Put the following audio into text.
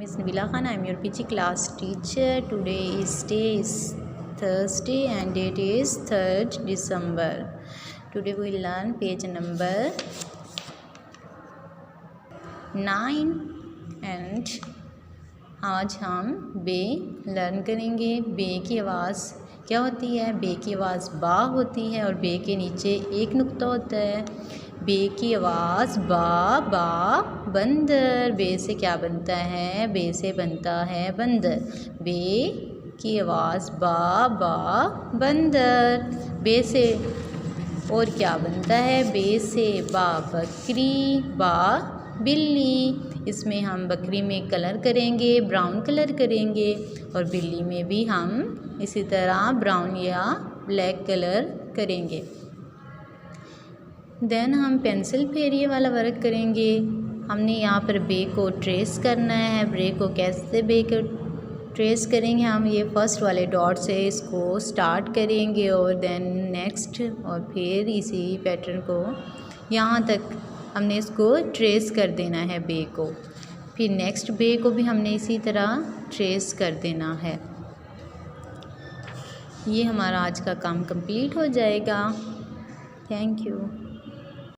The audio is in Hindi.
is Nabila Khan. I am your PG class teacher. Today is Thursday and date is 3rd December. Today we will learn page number 9 and आज हम बे लर्न करेंगे। बे की आवाज़ क्या होती है? बे की आवाज़ बा होती है और बे के नीचे एक नुक्ता होता है। बे की आवाज़ बा बा बंदर। बे से क्या बनता है? बे से बनता है बंदर। बे की आवाज़ बा बा बंदर। बे से और क्या बनता है? बे से बा बकरी बा बिल्ली। इसमें हम बकरी में कलर करेंगे, ब्राउन कलर करेंगे और बिल्ली में भी हम इसी तरह ब्राउन या ब्लैक कलर करेंगे। देन हम पेंसिल फेरिए वाला वर्क करेंगे। हमने यहाँ पर बे को ट्रेस करना है। बे को कैसे बे को ट्रेस करेंगे? हम ये फर्स्ट वाले डॉट से इसको स्टार्ट करेंगे और देन नेक्स्ट और फिर इसी पैटर्न को यहाँ तक हमने इसको ट्रेस कर देना है बे को। फिर नेक्स्ट बे को भी हमने इसी तरह ट्रेस कर देना है। ये हमारा आज का काम कंप्लीट हो जाएगा। Thank you.